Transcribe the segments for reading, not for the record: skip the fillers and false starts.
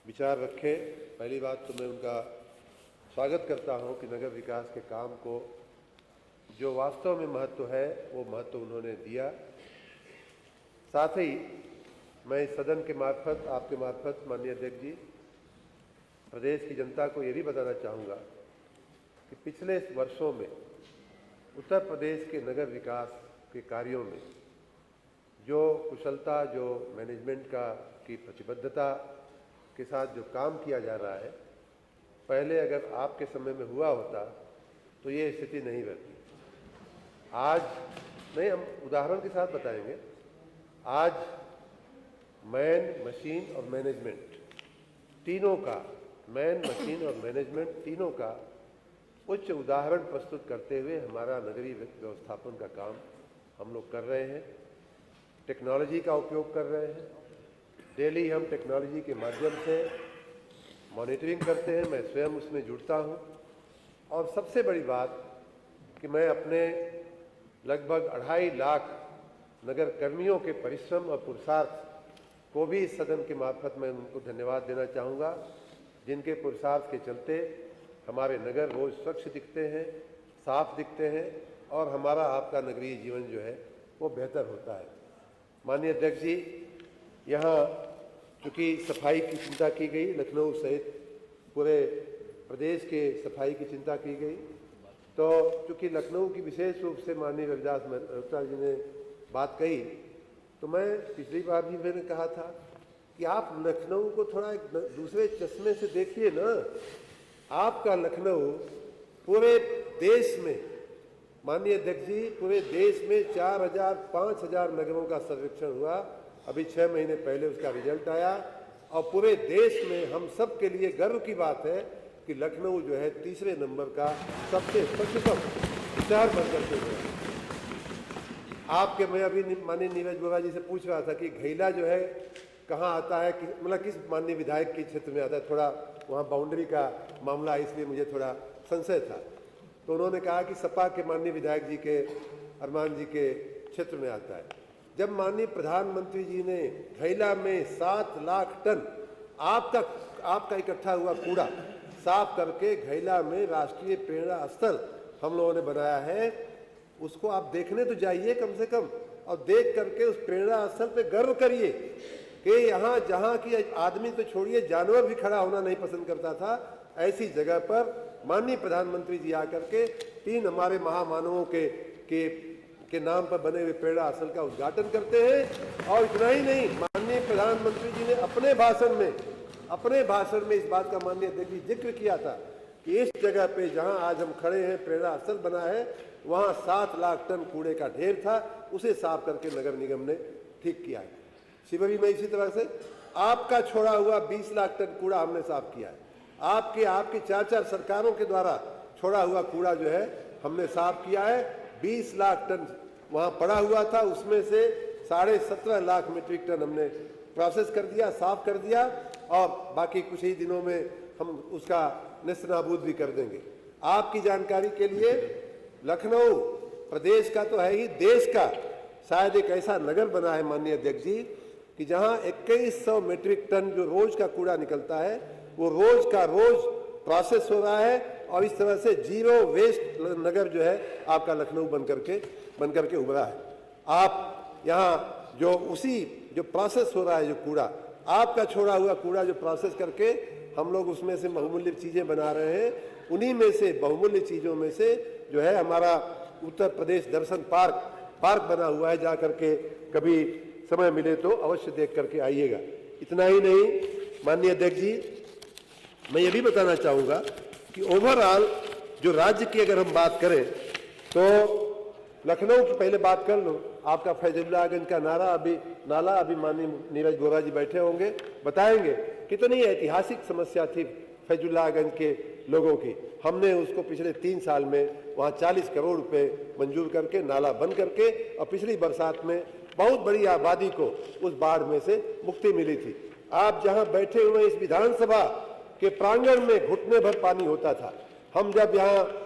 विचार रखे। पहली बात तो मैं उनका स्वागत करता हूं कि नगर विकास के काम को जो वास्तव में महत्व है वो महत्व उन्होंने दिया। साथ ही मैं इस सदन के मार्फत, आपके मार्फत माननीय अध्यक्ष जी, प्रदेश की जनता को ये भी बताना चाहूँगा कि पिछले वर्षों में उत्तर प्रदेश के नगर विकास के कार्यों में जो कुशलता, जो मैनेजमेंट की प्रतिबद्धता के साथ जो काम किया जा रहा है, पहले अगर आपके समय में हुआ होता तो ये स्थिति नहीं रहती। आज नहीं, हम उदाहरण के साथ बताएंगे। आज मैन, मशीन और मैनेजमेंट तीनों का, मैन, मशीन और मैनेजमेंट तीनों का उच्च उदाहरण प्रस्तुत करते हुए हमारा नगरीय व्यवस्थापन का काम हम लोग कर रहे हैं। टेक्नोलॉजी का उपयोग कर रहे हैं। डेली हम टेक्नोलॉजी के माध्यम से मॉनिटरिंग करते हैं, मैं स्वयं उसमें जुड़ता हूं। और सबसे बड़ी बात कि मैं अपने लगभग 2.5 लाख नगर कर्मियों के परिश्रम और पुरुषार्थ को भी इस सदन के मार्फत मैं उनको धन्यवाद देना चाहूँगा, जिनके पुरुषार्थ के चलते हमारे नगर रोज स्वच्छ दिखते हैं, साफ दिखते हैं और हमारा आपका नगरीय जीवन जो है वो बेहतर होता है। माननीय अध्यक्ष जी, यहाँ चूँकि सफाई की चिंता की गई, लखनऊ सहित पूरे प्रदेश के सफाई की चिंता की गई, तो चूँकि लखनऊ की विशेष रूप से माननीय रविदास मेहता जी ने बात कही, तो मैं पिछली बार भी मैंने कहा था कि आप लखनऊ को थोड़ा एक दूसरे चश्मे से देखिए ना। आपका लखनऊ पूरे देश में, माननीय अध्यक्ष जी, पूरे देश में 4,000-5,000 नगरों का सर्वेक्षण हुआ। अभी 6 महीने पहले उसका रिजल्ट आया और पूरे देश में हम सब के लिए गर्व की बात है कि लखनऊ जो है तीसरे नंबर का सबसे स्वच्छतम शहर बनकर के गया। आपके, मैं अभी माननीय नीरज बोरा जी से पूछ रहा था कि घैला जो है कहाँ आता है, कि मतलब किस माननीय विधायक के क्षेत्र में आता है। थोड़ा वहाँ बाउंड्री का मामला है, इसलिए मुझे थोड़ा संशय था। तो उन्होंने कहा कि सपा के माननीय विधायक जी के, अरमान जी के क्षेत्र में आता है। जब माननीय प्रधानमंत्री जी ने घैला में 7 लाख टन आपका इकट्ठा हुआ कूड़ा साफ करके घैला में राष्ट्रीय प्रेरणा स्थल हम लोगों ने बनाया है, उसको आप देखने तो जाइए कम से कम, और देख करके उस प्रेरणा स्थल पे गर्व करिए कि यहाँ, जहाँ की आदमी तो छोड़िए, जानवर भी खड़ा होना नहीं पसंद करता था, ऐसी जगह पर माननीय प्रधानमंत्री जी आकर के 3 हमारे महामानवों के नाम पर बने हुए प्रेरणा स्थल का उद्घाटन करते हैं। और इतना ही नहीं, माननीय प्रधानमंत्री जी ने अपने भाषण में इस बात का माननीय अध्यक्ष जी जिक्र किया था कि इस जगह पे जहां आज हम खड़े हैं, प्रेरणा स्थल बना है, वहां 7 लाख टन कूड़े का ढेर था, उसे साफ करके नगर निगम ने ठीक किया है। शिवरी में इसी तरह से आपका छोड़ा हुआ 20 लाख टन कूड़ा हमने साफ किया है। आपकी 4 सरकारों के द्वारा छोड़ा हुआ कूड़ा जो है हमने साफ किया है। 20 लाख टन वहाँ पड़ा हुआ था, उसमें से 17.5 लाख मीट्रिक टन हमने प्रोसेस कर दिया, साफ कर दिया, और बाकी कुछ ही दिनों में हम उसका नेस्तनाबूद भी कर देंगे। आपकी जानकारी के लिए, लखनऊ प्रदेश का तो है ही, देश का शायद एक ऐसा नगर बना है माननीय अध्यक्ष जी कि जहाँ 2100 मीट्रिक टन जो रोज का कूड़ा निकलता है वो रोज का रोज प्रोसेस हो रहा है, और इस तरह से जीरो वेस्ट नगर जो है आपका लखनऊ बन करके उभरा है। आप यहाँ जो प्रोसेस हो रहा है, जो कूड़ा आपका छोड़ा हुआ कूड़ा जो प्रोसेस करके हम लोग उसमें से बहुमूल्य चीजें बना रहे हैं, उन्हीं में से बहुमूल्य चीजों में से जो है हमारा उत्तर प्रदेश दर्शन पार्क बना हुआ है। जा करके कभी समय मिले तो अवश्य देख करके आइएगा। इतना ही नहीं माननीय अध्यक्ष जी, मैं ये भी बताना चाहूँगा कि ओवरऑल जो राज्य की अगर हम बात करें तो लखनऊ की पहले बात कर लो। आपका फैजुल्लाहगंज का नाला अभी माननीय नीरज बोरा जी बैठे होंगे, बताएंगे कितनी ऐतिहासिक समस्या थी फैजुल्लाहगंज के लोगों की। हमने उसको पिछले 3 साल में वहाँ 40 करोड़ रुपए मंजूर करके नाला बंद करके, और पिछली बरसात में बहुत बड़ी आबादी को उस बाढ़ में से मुक्ति मिली थी। आप जहाँ बैठे हुए इस विधानसभा के प्रांगण में घुटने भर पानी होता था। हम जब यहाँ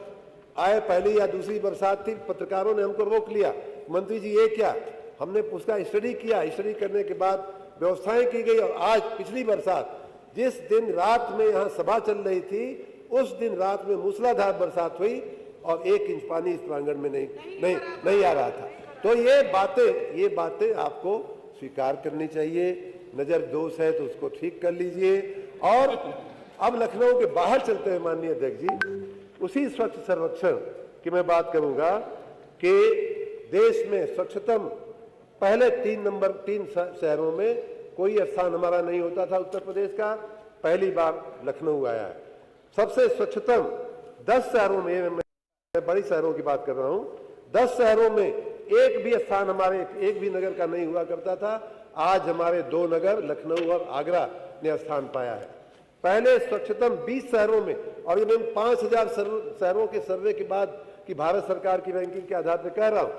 आए, पहली या दूसरी बरसात थी, पत्रकारों ने हमको रोक लिया, मंत्री जी ये क्या? हमने उसका स्टडी किया, स्टडी करने के बाद व्यवस्थाएं की गई, और आज पिछली बरसात जिस दिन रात में यहाँ सभा चल रही थी उस दिन रात में मूसलाधार बरसात हुई और 1 इंच पानी इस प्रांगण में नहीं आ रहा था। तो ये बातें आपको स्वीकार करनी चाहिए। नजर दोष है तो उसको ठीक कर लीजिए। और अब लखनऊ के बाहर चलते हैं माननीय अध्यक्ष जी, उसी स्वच्छ सर्वेक्षण की मैं बात करूंगा कि देश में स्वच्छतम पहले 3 शहरों में कोई स्थान हमारा नहीं होता था। उत्तर प्रदेश का पहली बार लखनऊ आया है। सबसे स्वच्छतम 10 शहरों में, मैं बड़ी शहरों की बात कर रहा हूं, 10 शहरों में एक भी स्थान हमारे एक भी नगर का नहीं हुआ करता था। आज हमारे 2 नगर लखनऊ और आगरा ने स्थान पाया है। पहले स्वच्छतम 20 शहरों में, और ये मैं 5000 शहरों के सर्वे के बाद की भारत सरकार की रैंकिंग के आधार पर कह रहा हूं,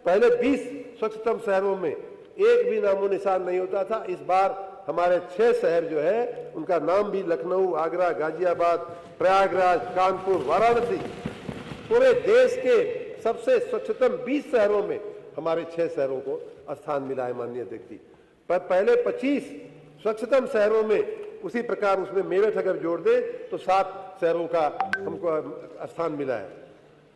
पहले 20 स्वच्छतम शहरों में एक भी नामो निशान नहीं होता था। इस बार हमारे 6 शहर जो है उनका नाम भी लखनऊ, आगरा, गाजियाबाद, प्रयागराज, कानपुर, वाराणसी, पूरे देश के सबसे स्वच्छतम 20 शहरों में हमारे 6 शहरों को स्थान मिला है माननीय अध्यक्ष जी। पर पहले 25 स्वच्छतम शहरों में, उसी प्रकार उसमें मेरठ अगर जोड़ दे तो 7 शहरों का हमको स्थान मिला है।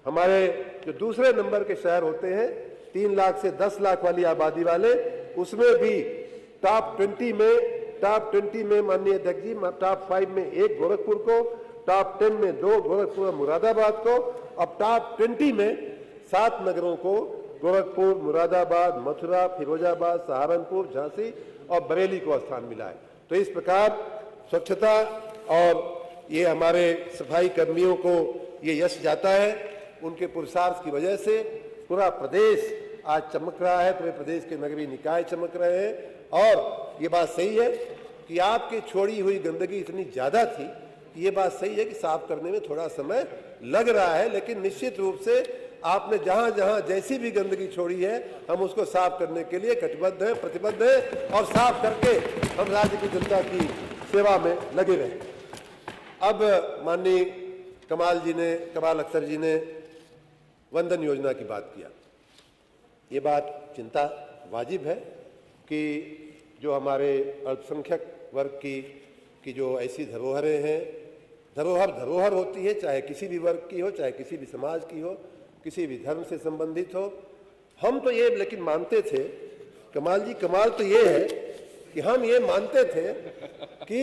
हमारे जो दूसरे नंबर के शहर होते हैं 3 लाख से 10 लाख वाली आबादी वाले, उसमें भी टॉप 20 में माननीय अध्यक्ष जी, टॉप 5 में 1 गोरखपुर को, टॉप 10 में 2 गोरखपुर मुरादाबाद को, अब टॉप 20 में 7 नगरों को, गोरखपुर, मुरादाबाद, मथुरा, फिरोजाबाद, सहारनपुर, झांसी और बरेली को स्थान मिला है। तो इस प्रकार स्वच्छता और ये हमारे सफाई कर्मियों को ये यश जाता है। उनके पुरुषार्थ की वजह से पूरा प्रदेश आज चमक रहा है, पूरे प्रदेश के नगरीय निकाय चमक रहे हैं। और ये बात सही है कि आपकी छोड़ी हुई गंदगी इतनी ज्यादा थी कि ये बात सही है कि साफ करने में थोड़ा समय लग रहा है, लेकिन निश्चित रूप से आपने जहां जहां जैसी भी गंदगी छोड़ी है हम उसको साफ करने के लिए कटिबद्ध है, प्रतिबद्ध है और साफ करके हम राज्य की जनता की सेवा में लगे रहे। अब माननीय कमाल अख्तर जी ने वंदन योजना की बात किया। ये बात चिंता वाजिब है कि जो हमारे अल्पसंख्यक वर्ग की जो ऐसी धरोहरें हैं, धरोहर होती है, चाहे किसी भी वर्ग की हो, चाहे किसी भी समाज की हो, किसी भी धर्म से संबंधित हो। हम तो ये लेकिन मानते थे, कमाल जी, कमाल तो ये है कि हम ये मानते थे कि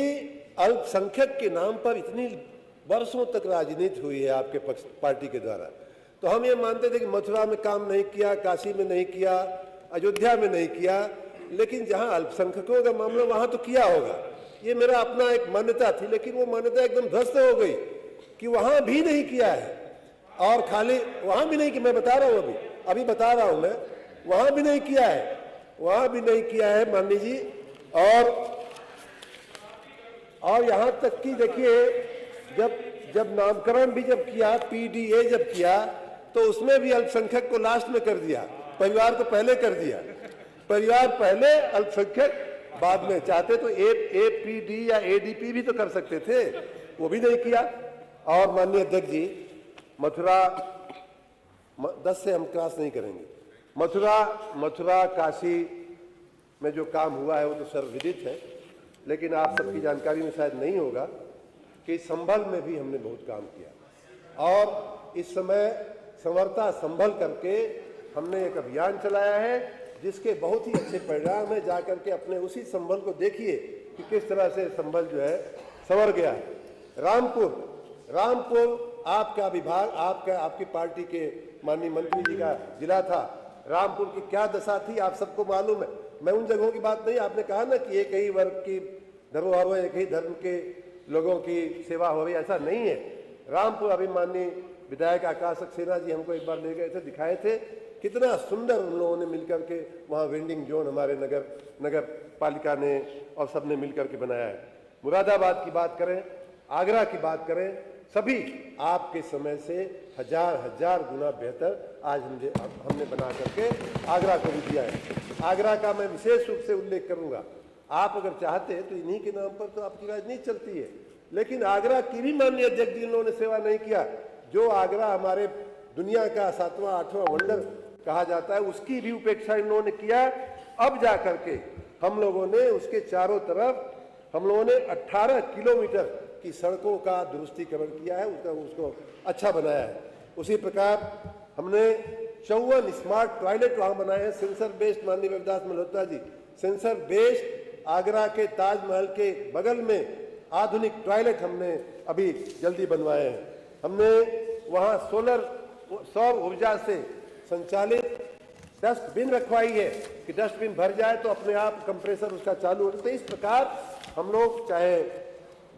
अल्पसंख्यक के नाम पर इतनी वर्षों तक राजनीति हुई है आपके पार्टी के द्वारा, तो हम ये मानते थे कि मथुरा में काम नहीं किया, काशी में नहीं किया, अयोध्या में नहीं किया, लेकिन जहां अल्पसंख्यकों का मामला वहां तो किया होगा। ये मेरा अपना एक मान्यता थी, लेकिन वो मान्यता एकदम ध्वस्त हो गई कि वहां भी नहीं किया है। और खाली वहां भी नहीं कि मैं बता रहा हूं, अभी बता रहा हूं मैं, वहां भी नहीं किया है, माननीय जी। और यहां तक कि देखिए जब नामकरण भी जब किया, पीडीए जब किया, तो उसमें भी अल्पसंख्यक को लास्ट में कर दिया, परिवार को पहले कर दिया। परिवार पहले, अल्पसंख्यक बाद में। चाहते तो एपीडी या एडीपी भी तो कर सकते थे, वो भी नहीं किया। और माननीय अध्यक्ष जी, मथुरा 10 से हम क्रॉस नहीं करेंगे। मथुरा काशी में जो काम हुआ है वो तो सर्वविदित है, लेकिन आप सबकी जानकारी में शायद नहीं होगा कि संभल में भी हमने बहुत काम किया। और इस समय संवरता संभल करके हमने एक अभियान चलाया है जिसके बहुत ही अच्छे परिणाम है। जाकर के अपने उसी संभल को देखिए कि किस तरह से संभल जो है संवर गया है। रामपुर आपका विभाग, आपकी पार्टी के माननीय मंत्री जी का जिला था। रामपुर की क्या दशा थी आप सबको मालूम है। मैं उन जगहों की बात नहीं, आपने कहा ना कि एक ही वर्ग की धरोहर हो, एक ही धर्म के लोगों की सेवा हो रही, ऐसा नहीं है। रामपुर अभी माननीय विधायक आकाश सक्सेना जी हमको एक बार ले गए थे, दिखाए थे कितना सुंदर उन लोगों ने मिलकर के वहाँ वेंडिंग जोन हमारे नगर पालिका ने और सबने मिलकर के बनाया है। मुरादाबाद की बात करें, आगरा की बात करें, सभी आपके समय से हजार गुना बेहतर आज हमने बना करके आगरा को भी दिया है। आगरा का मैं विशेष रूप से उल्लेख करूंगा। आप अगर चाहते तो इन्हीं के नाम पर तो आपकी राजनीति चलती है, लेकिन आगरा की भी माननीय अध्यक्ष जी इन्होंने सेवा नहीं किया। जो आगरा हमारे दुनिया का 7वां 8वां वंडर कहा जाता है, उसकी भी उपेक्षा इन्होंने किया। अब जाकर के हम लोगों ने उसके चारों तरफ हम लोगों ने 18 किलोमीटर की सड़कों का दुरुस्तीकरण किया है, उसको अच्छा बनाया है। उसी प्रकार हमने 54 स्मार्ट टॉयलेट वहां बनाए हैं, सेंसर बेस्ड। माननीय रविदास मल्होत्रा जी, सेंसर बेस्ड आगरा के ताजमहल के बगल में आधुनिक टॉयलेट हमने अभी जल्दी बनवाए हैं। हमने वहां सौर ऊर्जा से संचालित डस्टबिन रखवाई है कि डस्टबिन भर जाए तो अपने आप कंप्रेसर उसका चालू हो। तो इस प्रकार हम लोग, चाहे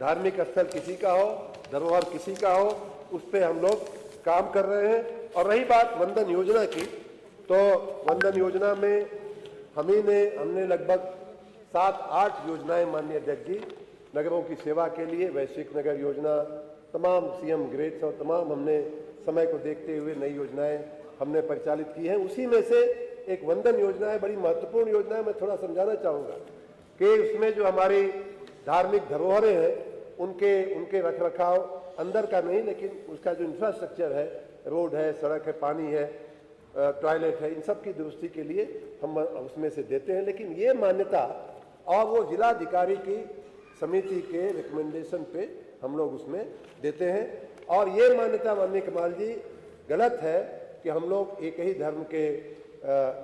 धार्मिक स्थल किसी का हो, धरोहर किसी का हो, उस पर हम लोग काम कर रहे हैं। और रही बात वंदन योजना की, तो वंदन योजना में हमने लगभग 7-8 योजनाएं, माननीय अध्यक्ष जी, नगरों की सेवा के लिए, वैश्विक नगर योजना, तमाम सीएम ग्रेड्स और तमाम हमने समय को देखते हुए नई योजनाएं हमने परिचालित की हैं। उसी में से एक वंदन योजना है, बड़ी महत्वपूर्ण योजना है। मैं थोड़ा समझाना चाहूँगा कि उसमें जो हमारी धार्मिक धरोहरें हैं उनके रखरखाव अंदर का नहीं, लेकिन उसका जो इंफ्रास्ट्रक्चर है, रोड है, सड़क है, पानी है, टॉयलेट है, इन सब की दुरुस्ती के लिए हम उसमें से देते हैं। लेकिन ये मान्यता और वो जिलाधिकारी की समिति के रिकमेंडेशन पे हम लोग उसमें देते हैं। और ये मान्यता, माननीय कमाल जी, गलत है कि हम लोग एक ही धर्म के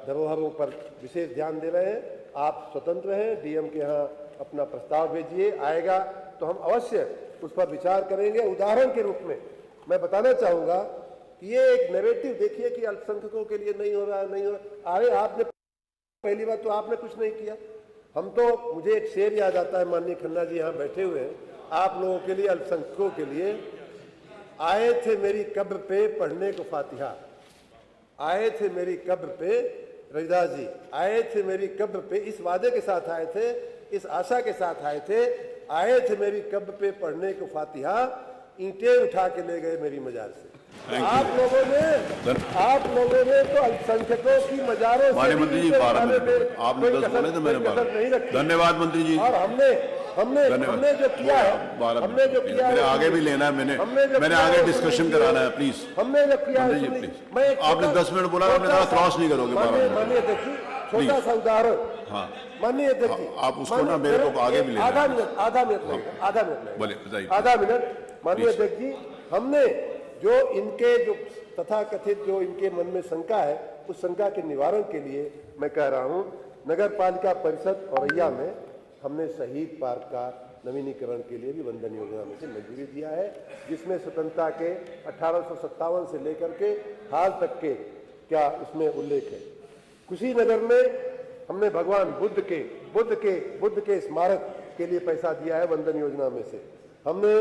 धरोहरों पर विशेष ध्यान दे रहे हैं। आप स्वतंत्र हैं, डीएम के यहाँ अपना प्रस्ताव भेजिए, आएगा तो हम अवश्य उस पर विचार करेंगे। उदाहरण के रूप में मैं बताना चाहूँगा कि ये एक नैरेटिव देखिए कि अल्पसंख्यकों के लिए नहीं हो रहा है, नहीं हो रहा। अरे आपने पहली बात तो आपने कुछ नहीं किया। हम तो, मुझे एक शेर याद आता है, माननीय खन्ना जी यहाँ बैठे हुए हैं, आप लोगों के लिए, अल्पसंख्यकों के लिए, आए थे मेरी कब्र पे पढ़ने को फातिहा, आए थे मेरी कब्र पे, रविदास जी आए थे मेरी कब्र पे, इस वादे के साथ आए थे, इस आशा के साथ आए थे मेरी कब्र पे पढ़ने को फातिहा, ईंटें उठा के ले गए मेरी मजार से। आप लोगों ने तो अल्पसंख्यकों की मजारों से, माननीय मंत्री जी, आपने 10 बोले तो मैंने 12। धन्यवाद मंत्री जी। और हमने जो किया है, मैंने आगे भी लेना है, मैंने आगे डिस्कशन कराना है, प्लीज। हमने जो किया है, आपने 10 मिनट बोला, आपने कहा क्रॉस नहीं करोगे। माननीय अध्यक्ष जी, छोटा सा उदाहरण। हाँ, माननीय अध्यक्ष जी, आप उसको ना मेरे को आगे भी लेना। आधा मिनट माननीय अध्यक्ष जी, हमने जो तथाकथित जो इनके मन में शंका है, उस शंका के निवारण के लिए मैं कह रहा हूं, नगर पालिका परिषद औरैया में हमने शहीद पार्क का नवीनीकरण के लिए भी वंदन योजना में से मंजूरी दिया है, जिसमें स्वतंत्रता के 1857 से लेकर के हाल तक के क्या उसमें उल्लेख है। कुशीनगर में हमने भगवान बुद्ध के स्मारक के लिए पैसा दिया है वंदन योजना में से। हमने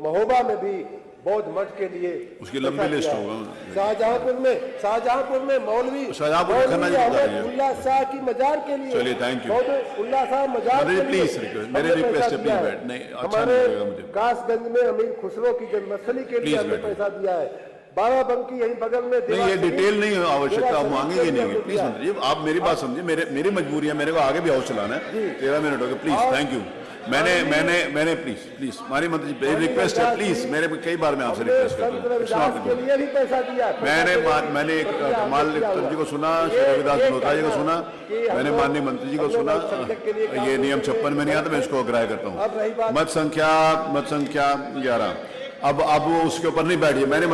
महोबा में भी बौद्ध मठ के लिए, उसकी लंबी लिस्ट होगा। शाहजहांपुर में मौलवी उल्ला शाह की मजार के लिए, चलिए थैंक यू, उल्ला शाह मजार के लिए प्लीज मेरी रिक्वेस्ट है, प्लीज बैठ। नहीं, अच्छा नहीं लगेगा मुझे। कासगंज में अमीर खुसरो की जन्मस्थली के लिए हमने पैसा दिया है। बाराबंकी यहीं बगल में। नहीं, ये डिटेल नहीं आवश्यकता, मांगेंगे नहीं। प्लीज मंत्री जी, आप मेरी बात समझिए, मेरी मजबूरी है, मेरे को आगे भी हाउस चलाना है। 13 मिनट हो गए, प्लीज। Thank you. मैंने प्लीज माननीय मंत्री जी, रिक्वेस्ट है, प्लीज। मेरे कई बार मैं आपसे रिक्वेस्ट करता हूँ। मैंने कमाल जी को सुना, रविदास मल्होत्रा जी को सुना, मैंने माननीय मंत्री जी को सुना। ये नियम 56 में नहीं आता, मैं इसको अग्राह्य करता हूँ। मत संख्या 11। अब उसके ऊपर नहीं बैठिए। मैंने